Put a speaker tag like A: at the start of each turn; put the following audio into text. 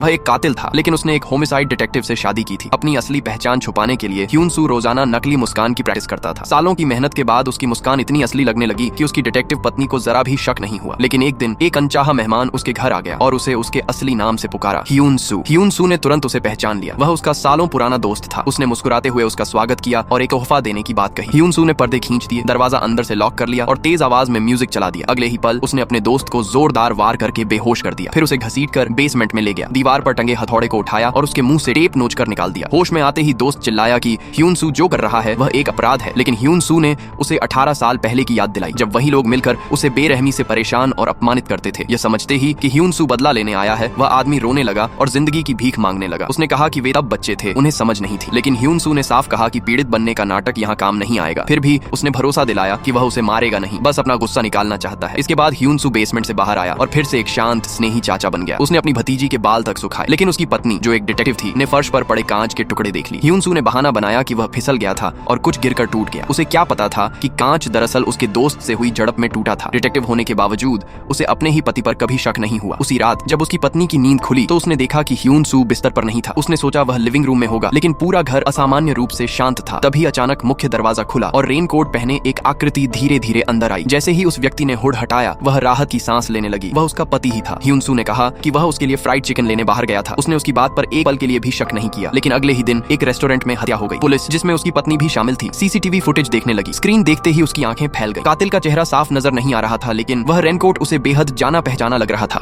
A: वह एक कातिल था, लेकिन उसने एक होमिसाइड डिटेक्टिव से शादी की थी। अपनी असली पहचान छुपाने के लिए ह्यून सू रोजाना नकली मुस्कान की प्रैक्टिस करता था। सालों की मेहनत के बाद उसकी मुस्कान इतनी असली लगने लगी कि उसकी डिटेक्टिव पत्नी को जरा भी शक नहीं हुआ। लेकिन एक दिन एक अनचाहा मेहमान उसके घर आ गया और उसे उसके असली नाम से पुकारा, ह्यून सू। ह्यून सू ने तुरंत उसे पहचान लिया। वह उसका सालों पुराना दोस्त था। उसने मुस्कुराते हुए उसका स्वागत किया और एक तोहफा देने की बात कही। ह्यून सू ने पर्दे खींच दिए, दरवाजा अंदर से लॉक कर लिया और तेज आवाज में म्यूजिक चला दिया। अगले ही पल उसने अपने दोस्त को जोरदार वार करके बेहोश कर दिया। फिर उसे घसीटकर बेसमेंट में ले गया, दीवार पर टंगे हथौड़े को उठाया और उसके मुंह से टेप नोच कर निकाल दिया। होश में आते ही दोस्त चिल्लाया कि ह्यून सू जो कर रहा है वह एक अपराध है, लेकिन ह्यून सू ने उसे 18 साल पहले की याद दिलाई, जब वही लोग मिलकर उसे बेरहमी से परेशान और अपमानित करते थे। यह समझते ही कि ह्यून सू बदला लेने आया है, वह आदमी रोने लगा और जिंदगी की भीख मांगने लगा। उसने कहा कि वे तब बच्चे थे, उन्हें समझ नहीं थी, लेकिन ह्यून सू ने साफ कहा कि पीड़ित बनने का नाटक यहाँ काम नहीं आएगा। फिर भी उसने भरोसा दिलाया कि वह उसे मारेगा नहीं, बस अपना गुस्सा निकालना चाहता है। इसके बाद ह्यून सू बेसमेंट से बाहर आया और फिर से एक शांत स्नेही चाचा बन गया। उसने अपनी भतीजी के बाल तक सुखाए, लेकिन उसकी पत्नी जो एक डिटेक्टिव थी ने फर्श पर पड़े कांच के टुकड़े देख ली। ह्यून सू ने बहाना बनाया कि वह फिसल गया था और कुछ गिरकर टूट गया। उसे क्या पता था कि कांच दरअसल उसके दोस्त से हुई झड़प में टूटा था। डिटेक्टिव होने के बावजूद उसे अपने ही पति पर कभी शक नहीं हुआ। उसी रात जब उसकी पत्नी की नींद खुली तो उसने देखा कि ह्यून सू बिस्तर पर नहीं था। उसने सोचा वह लिविंग रूम में होगा, लेकिन पूरा घर असामान्य रूप से शांत था। तभी अचानक मुख्य दरवाजा खुला और रेनकोट पहने एक आकृति धीरे धीरे अंदर आई। जैसे ही उस व्यक्ति ने हुड हटाया, वह राहत की सांस लेने लगी। वह उसका पति ही था। ह्यून सू ने कहा कि वह उसके लिए फ्राइड चिकन लेने बाहर गया था। उसने उसकी बात पर एक पल के लिए भी शक नहीं किया, लेकिन अगले ही दिन एक रेस्टोरेंट में हत्या हो गई। पुलिस, जिसमें उसकी पत्नी भी शामिल थी, सीसीटीवी फुटेज देखने लगी। स्क्रीन देखते ही उसकी आंखें फैल गई। कातिल का चेहरा साफ नजर नहीं आ रहा था, लेकिन वह रेनकोट उसे बेहद जाना पहचाना लग रहा था।